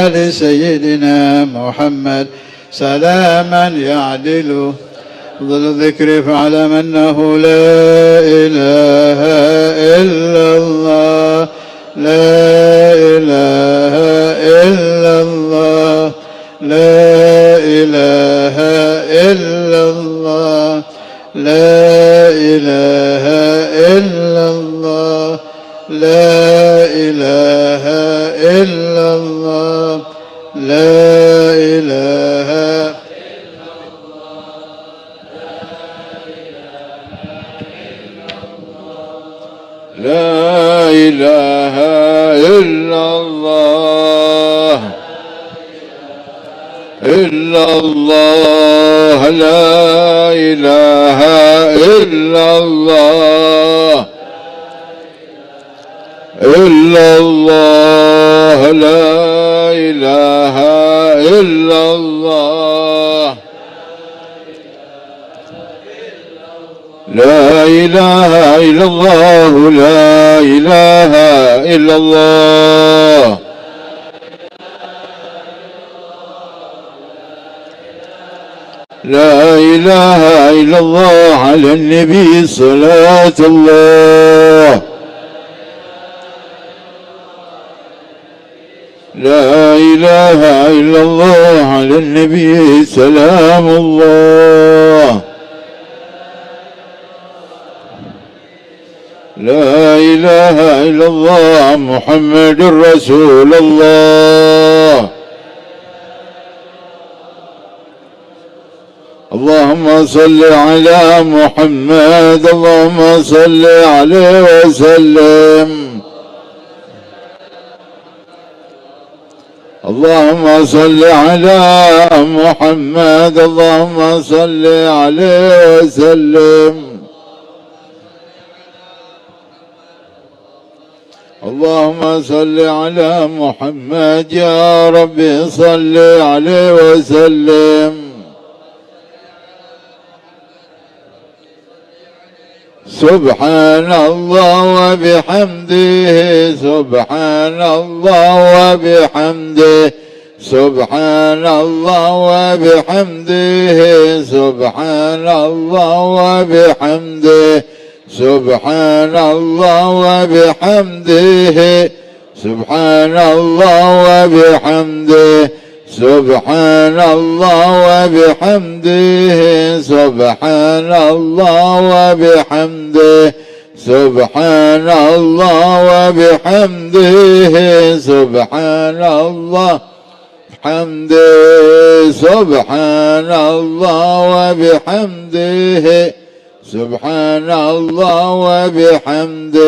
آل سيدنا محمد سلاما يعدل ظل الذكر فاعلم أنه لا إله إلا الله. لا إله إلا الله. لا إله إلا الله. لا إله إلا الله. لا إله إلا الله. لا إله لا إله إلا الله. إلا الله. لا إله إلا الله. إلا الله. لا إله إلا الله. لا إله إلا الله. لا إله إلا الله. لا إله إلا الله. على النبي صلاة الله. لا إله إلا الله. على النبي سلام الله. لا إله إلا الله محمد رسول الله. اللهم صل على محمد. اللهم صل عليه وسلم. اللهم صل على محمد اللهم صل عليه وسلم اللهم صل على محمد يا رب صل عليه وسلم سبحان الله وبحمده سبحان الله وبحمده سبحان الله وبحمده سبحان الله وبحمده سبحان الله وبحمده سبحان الله وبحمده سبحان الله وبحمده سبحان الله وبحمده سبحان الله وبحمده سبحان الله حمده سبحان الله وبحمده سبحان الله وبحمده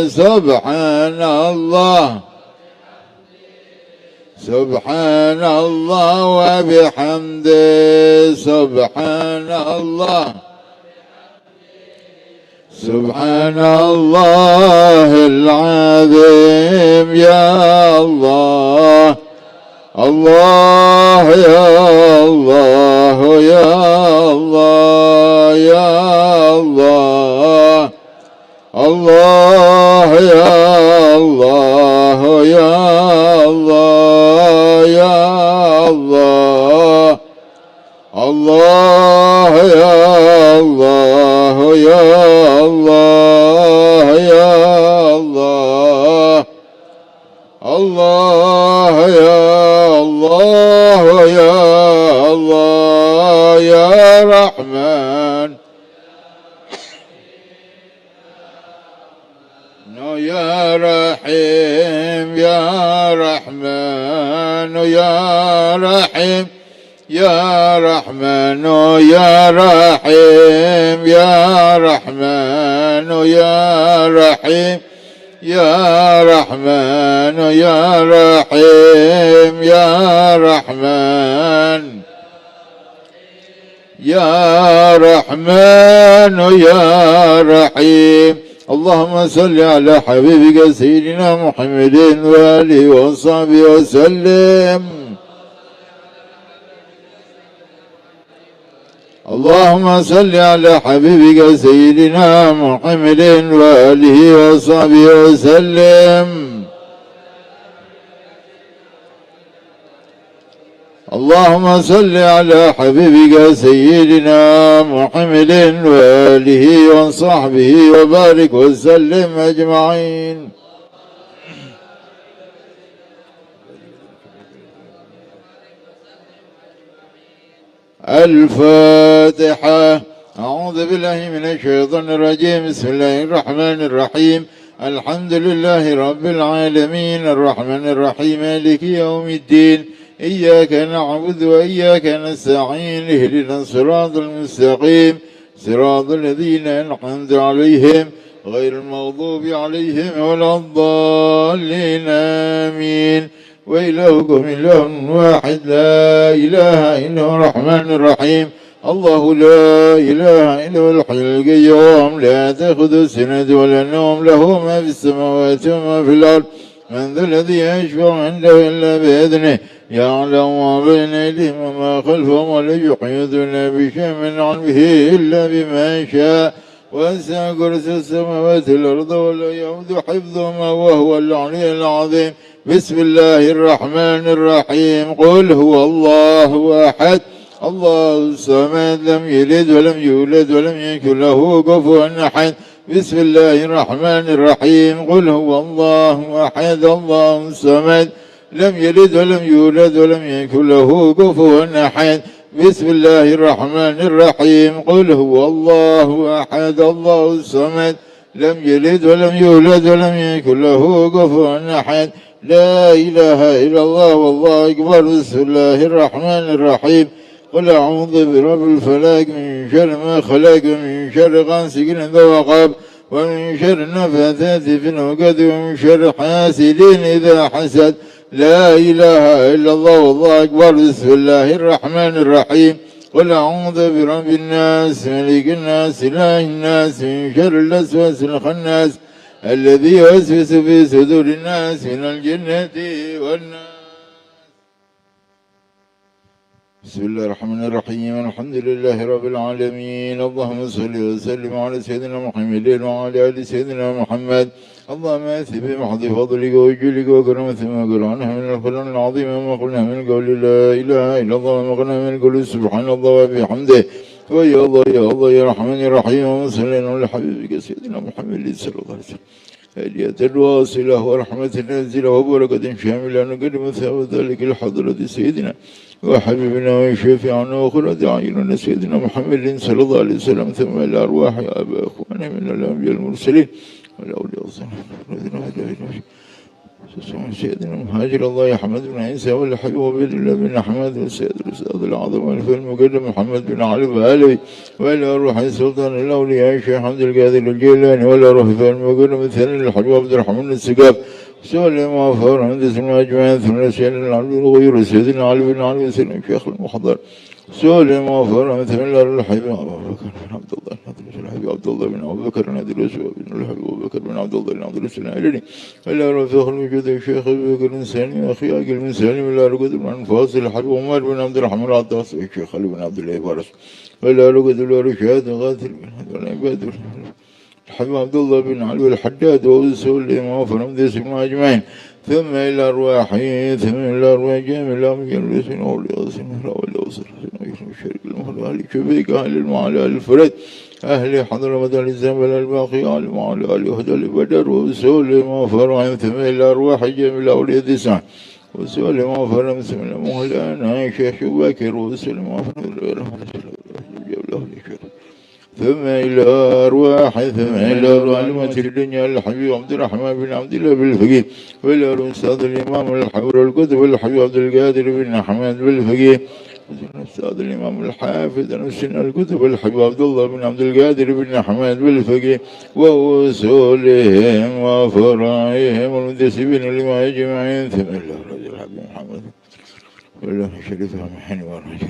سبحان الله سبحان الله وبحمده سبحان الله سبحان الله العظيم يا الله الله يا الله يا الله يا الله الله يا الله يا الله يا الله الله يا الله يا الله يا الله الله يا الله يا الله يا رحمن يا رحيم يا رحمن يا رحيم يا رحمن يا رحيم يا رحمن يا رحيم يا رحمن يا رحيم يا رحمن يا رحمن يا رحيم اللهم صل على حبيبك سيدنا محمد وآله وصحبه وسلم اللهم صل على حبيبك سيدنا محمد وآله وصحبه وسلم اللهم صل على حبيبك سيدنا محمد وآله وصحبه وبارك وسلم أجمعين الفاتحة أعوذ بالله من الشيطان الرجيم بسم الله الرحمن الرحيم الحمد لله رب العالمين الرحمن الرحيم مالك يوم الدين إياك نعبد وإياك نستعين اهدنا الصراط المستقيم صراط الذين أنعمت عليهم غير المغضوب عليهم ولا الضالين آمين وإلهكم إله واحد لا إله إلا هو الرحمن الرحيم الله لا إله إلا هو الحي القيوم لا تأخذه سنة ولا نوم له ما في السماوات وما في الأرض من ذا الذي يشفع عنده إلا بإذنه يعلم ما بين أيديهم وما خلفهم ولا يحيطون بشيء من علمه إلا بما شاء وسع كرسي السماوات والأرض ولا يؤوده حفظهما وهو العلي العظيم بسم الله الرحمن الرحيم قل هو الله أحد الله الصمد لم يلد ولم يولد ولم يكن له كفوا أحد بسم الله الرحمن الرحيم قل هو الله أحد الله الصمد لم يلد ولم يولد ولم يكن له كفوا أحد بسم الله الرحمن الرحيم قل هو الله أحد الله الصمد لم يلد ولم يولد ولم يكن له كفوا أحد لا إله إلا الله والله أكبر بسم الله الرحمن الرحيم قل أعوذ برب الفلق من شر ما خلق ومن شر غاسق إذا وقب ومن شر النفاثات في العقد ومن شر حاسد إذا حسد لا إله إلا الله والله أكبر. بسم الله الرحمن الرحيم. قل أعوذ برب الناس ملك الناس إله الناس من شر الوسواس الخناس الذي يوسوس في صدور الناس من الجنة والناس. بسم الله الرحمن الرحيم. الحمد لله رب العالمين. اللهم صل وسلم على سيدنا محمد وعلى آل سيدنا محمد. اللهم آتي بمحض فضلك وجلك وكرمك ما قل عنها من القرآن العظيم وما قلنا من قول لا إله إلا الله وما قلنا من قول سبحان الله وبحمده. ويا الله يا الله يا رحمن يا رحيم. وصلى على حبيبك سيدنا محمد صلى الله عليه وسلم. هدية الواصلة ورحمة النازلة وبركة شاملة نقدم ثواب ذلك لحضرة سيدنا وحبيبنا وشفيعنا وقرة أعيننا سيدنا محمد صلى الله عليه وسلم. ثم الأرواح يا أبا أخوانا من الأنبياء المرسلين والأولياء الصالحين سيدنا مهاجر الله أحمد بن عيسى والحبيب وبيد الله بن أحمد والسيد الأستاذ الأعظم والفيلم المقدم محمد بن علي الهالوي وإلى روح السلطان الأولياء الشيخ حمد القادر الجيلاني وإلى روح الفيلم المقدم الثاني الحبيب عبد الرحمن السقاف سؤال ما فور عند سيدنا أجمعين. ثم سيدنا العبد الغير سيدنا علي بن علي سيدنا الشيخ المحضر سؤال ما فور عند سيدنا الحبيب عبد الله الحبيب عبد الله بن أبو بكر نادي الأسوأ بن الحبيب أبو بكر بن عبد الله بن عبد الله العلني إلى رفيق الوجود الشيخ أبو بكر الإنساني وأخي أقل من سالم إلى رقد بن فاصل الحبيب عمر بن عبد الرحمن العطاس الشيخ علي بن عبد الله بارس إلى رقد الرشاد غاثر بن هذا العباد الحبيب عبد الله بن علي الحداد وأسول ما فرم ذي أجمعين. ثم إلى أرواحي ثم إلى أرواح جامع الله مجلسين أولياء سنة والأوصر الشريك المهل شبيك أهل المعالي الفرد أهل حضر مدى الزمن الباقي أهل المعالي الهدى البدر وسول ما فرم. ثم إلى أرواح جامع الله أولياء تسعة وسول ما فرم. ثم إلى مولانا شيخ شباكر وسول ما فرم ثم إلى أرواح ثم إلى أرواح الدنيا الحبيب عبد الرحمن بن عبد الله بالفقيه وإلى الأستاذ الإمام الحبر الكتب الحبيب عبد القادر بن أحمد بالفقيه الأستاذ الإمام الحافظ نسن الكتب الحبيب عبد الله بن عبد القادر بن أحمد بالفقيه ووصولهم وفرائهم والمنتسبين لما يجمعين. ثم إلى الرجل الحبيب محمد والله شريفها محن ورجل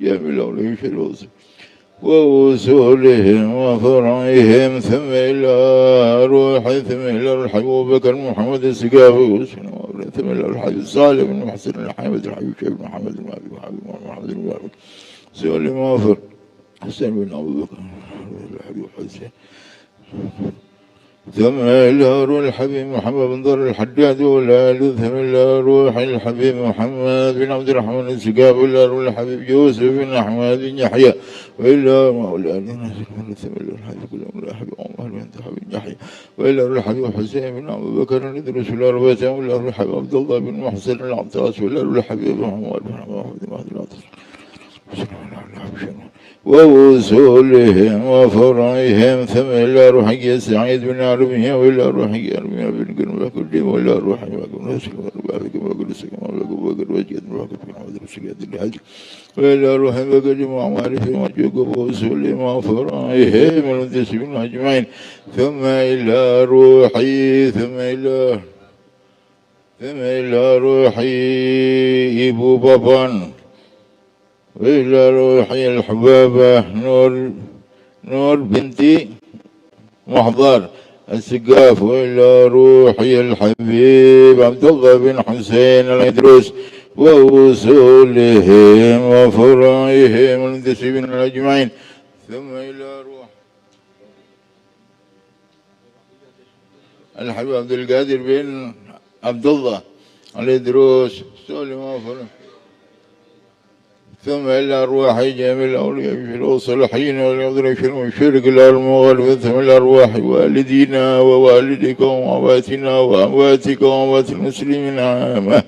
جامل أولي شلوز ووصولهم وفرعهم. ثم إلى روح ثم إلى الحبيب أبو بكر محمد السقافي ثم إلى الحبيب صالح بن محسن الحامد الحبيب شيخ بن محمد محمد المعبد سؤال المغفر حسين بن أبو بكر الحبيب حسين. ثم إلى روح الحبيب محمد بن ضر الحداد والآل. ثم إلى روح الحبيب محمد بن عبد الرحمن السقاف وإلى روح الحبيب يوسف بن أحمد بن يحيى وإلى مولانا. ثم إلى الحبيب كلهم الحبيب عمر بن حبيب يحيى وإلى روح الحبيب حسين بن أبو بكر ندرس إلى رباته وإلى روح الحبيب عبد الله بن محسن العطاس وإلى روح الحبيب محمد بن محمد العطاس ووصولهم وفرعهم. ثم إلى روحي سعيد بن عربية وإلى روحي عربية بن قرن كلهم وإلى روحي وقل نسل وقل وقل سكما وقل وجد وقل بن عبد السجاد الحج وإلى روحي وقل معارفهم وجوق ووصولهم وفرعهم والمنتسبين أجمعين. ثم إلى روحي ثم إلى روحي إبو بابان وإلى روحي الحبابة نور بنتي محضر السقاف وإلى روحي الحبيب عبد الله بن حسين الإدروس ووصولهم وفرعهم والمنتسبين الأجمعين. ثم إلى روح الحبيب عبد القادر بن عبد الله الإدروس سولم وفرعهم. ثم إلى أرواح جميع الأولياء والصالحين والأبرار والشرك المغرب. ثم إلى أرواح والدينا ووالدكم وأمواتنا وأمواتكم وأموات المسلمين عامة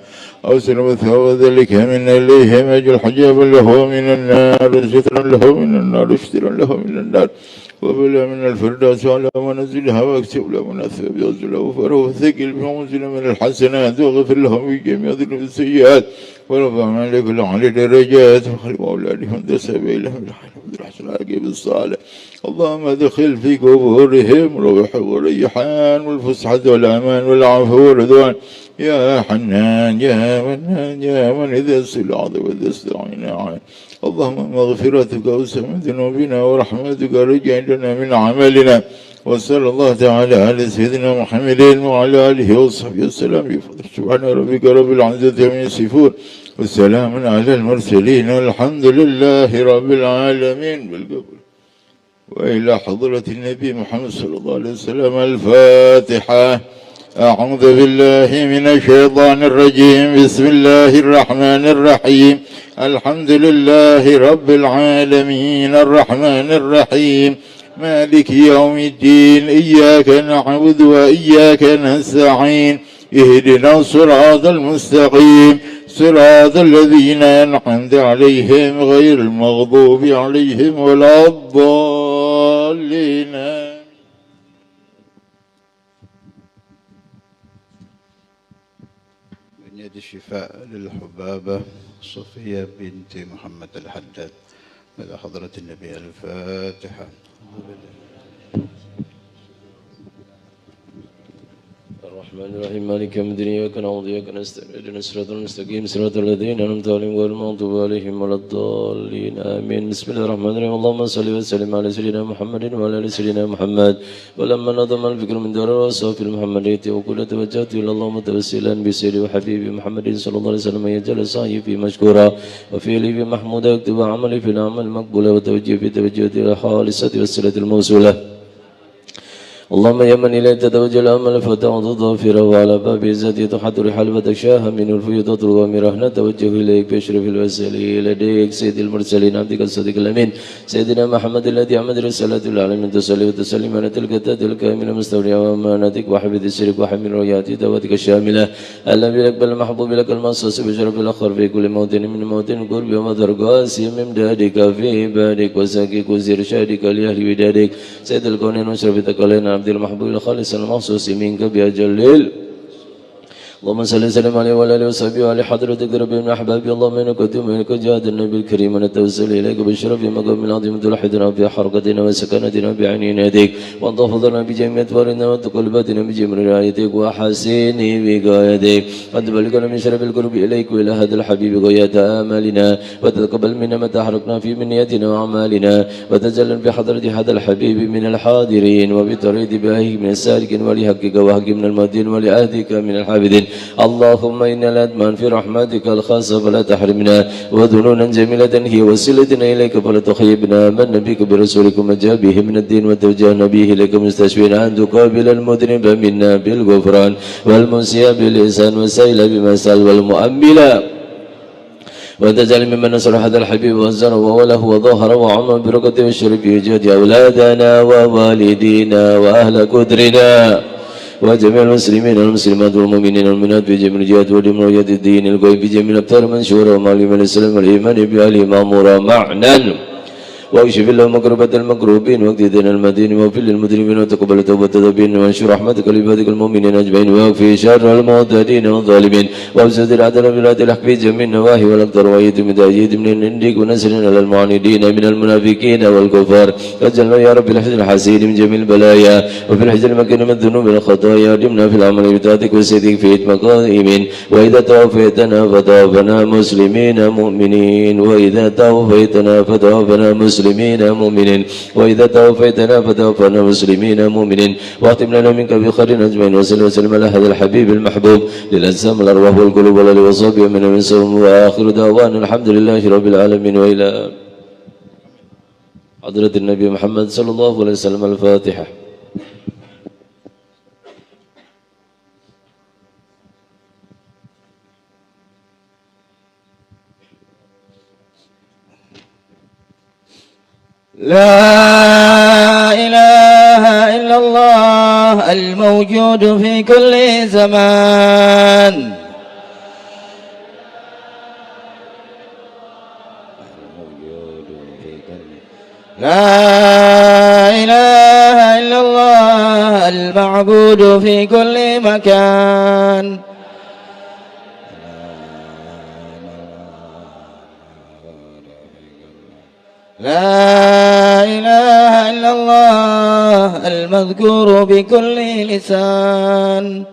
أوصل مثوى ذلك من إليهم أجل حجابا له من النار سترا له من النار سترا له من النار وبلا من الفردوس على منزلها واكتب له من الثوب له فروه ثقل بمنزل من الحسنات واغفر له بجميع ذنوب السيئات ورفع من لكل على درجات وخلق أولادهم دسبيل لهم الحمد الحسن عقب الصالح اللهم ادخل في قبورهم روح وريحان والفسحة والأمان والعفو والرضوان يا حنان يا منان يا من إذا السلعة وإذا استعينا اللهم مغفرتك أوسع من ذنوبنا ورحمتك رجع لنا من عملنا وصلى الله تعالى على سيدنا محمد وعلى آله وصحبه وسلم بفضل سبحان ربك رب العزة عما يصفون والسلام على المرسلين والحمد لله رب العالمين بالقبول. وإلى حضرة النبي محمد صلى الله عليه وسلم الفاتحة. أعوذ بالله من الشيطان الرجيم بسم الله الرحمن الرحيم الحمد لله رب العالمين الرحمن الرحيم مالك يوم الدين إياك نعبد وإياك نستعين اهدنا الصراط المستقيم صراط الذين أنعمت عليهم غير المغضوب عليهم ولا الضالين. من يد الشفاء للحبابة صفية بنت محمد الحداد إلى حضرة النبي الفاتحة. الرحمن الرحيم مالك يوم الدين إياك نعبد وإياك نستعين اهدنا الصراط المستقيم صراط الذين أنعمت عليهم غير المغضوب عليهم ولا الضالين آمين. بسم الله الرحمن الرحيم اللهم صل وسلم على سيدنا محمد وعلى آل سيدنا محمد. ولما نظم الفكر من دار الوصف المحمدية وكل توجهت إلى الله متوسلا بسيدي وحبيبي محمد صلى الله عليه وسلم يجعل سعي في مشكورا وفعلي في محمودا اكتب عملي في العمل مقبولا وتوجهي في توجهي الخالصة والصلة الموصولة. اللهم يا من إليك تتوجه الأمل فتعود ظافرا وعلى باب عزتي تحط رحال فتكشاها من الفيض تطلب ومرهنا توجه إليك بأشرف الوسائل لديك سيد المرسلين عبدك الصديق الأمين سيدنا محمد الذي عمد رسالة العالمين تصلي وتسلم على تلك الكاملة مستودع وأمانتك وحفظ سرك وحمل رؤياتي تواتك الشاملة الذي لك بل المحبوب لك المصاص بشرف الأخر في كل موت من موت قرب ومذر قاسي من دادك في عبادك وساكك وزير شادك لأهل ودادك سيد الكونين واشرف تقلين عبد المحبوب الخالص المخصوص منك بأجل اللهم صل وسلم عليه وعلى اله وصحبه وعلى حضرتك رب من احبابي اللهم انك تؤمن انك جاءت النبي الكريم ونتوسل اليك بالشرف مقام العظيم تلحدنا في حركتنا وسكنتنا بعين يديك وان تحفظنا بجميع اطوارنا وتقلباتنا بجميع رعايتك وحسين بغايتك وان تبلغنا من شرف القرب اليك والى هذا الحبيب غاية امالنا وتتقبل منا ما تحركنا في من نيتنا واعمالنا وتجلل بحضرة هذا الحبيب من الحاضرين وبطريق بهيه من السالكين ولحقك وحق من المدين ولعهدك من الحافظين. اللهم إنا الأدمان في رحمتك الخاصة فلا تحرمنا وذنونا جميلة هي وسيلتنا إليك فلا تخيبنا من نبيك برسولك ما جاء به من الدين وتوجهنا به إليك مستشفين أن تقابل المذنب منا بالغفران والمنسي بالإحسان والسائل بما سأل والمؤمل وتجعل ممن نصر هذا الحبيب وزنه ووله وظهر وعمر بركته والشرف يجد أولادنا ووالدينا وأهل قدرنا وجميع المسلمين والمسلمات والمؤمنين والمؤمنات في جميع الجهات ودمريات الدين القوي في جميع الأبطال منشورة ومعلم الإسلام والإيمان بأهله مأمورا معنا واكشف اللهم مكروبة المكروبين واقضي المدين واغفر للمذنبين وتقبل توبة التوابين وانشر رحمتك لعبادك المؤمنين اجمعين واكفي شر المعتدين والظالمين وابسط العدل بلاد الحق في جميع النواحي والاقدار وايد من دايد من عندك ونسر على المعاندين من المنافقين والكفار واجعلنا يا رب الحزن الحسين من جميع البلايا وفي الحزن المكين من الذنوب والخطايا دمنا في العمل بطاعتك وسيدك في مقائمين واذا توفيتنا فتوفنا مسلمين مؤمنين واذا توفيتنا فتوفنا مسلمين مؤمنين وإذا توفيتنا فتوفنا مسلمين مؤمنين واختم لنا منك بخير أجمعين وصلى وسلم على هذا الحبيب المحبوب للأجسام الأرواح والقلوب والآل والصحبه من منسهم وآخر دعوانا الحمد لله رب العالمين وإلى حضرة النبي محمد صلى الله عليه وسلم الفاتحة. لا إله إلا الله الموجود في كل زمان لا إله المعبود في كل مكان لا إله إلا الله المذكور بكل لسان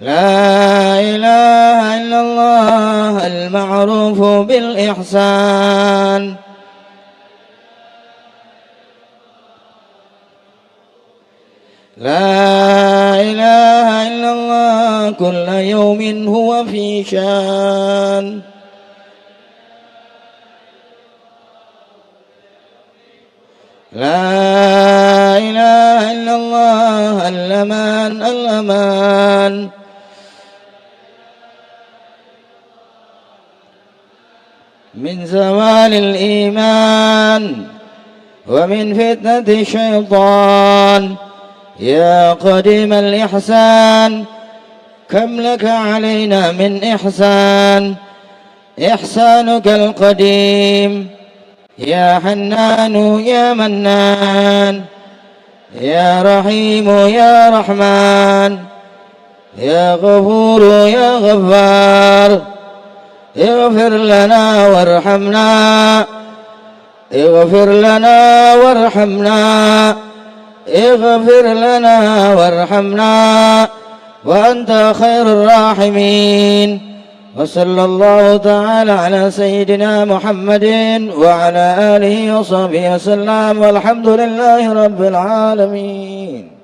لا إله إلا الله المعروف بالإحسان لا إله إلا الله كل يوم هو في شان لا إله إلا الله الأمان الأمان من زوال الإيمان ومن فتنة الشيطان يا قديم الإحسان كم لك علينا من إحسان إحسانك القديم يا حنان يا منان يا رحيم يا رحمن يا غفور يا غفار اغفر لنا وارحمنا اغفر لنا وارحمنا اغفر لنا وارحمنا وأنت خير الراحمين وصلى الله تعالى على سيدنا محمد وعلى آله وصحبه وسلم والحمد لله رب العالمين.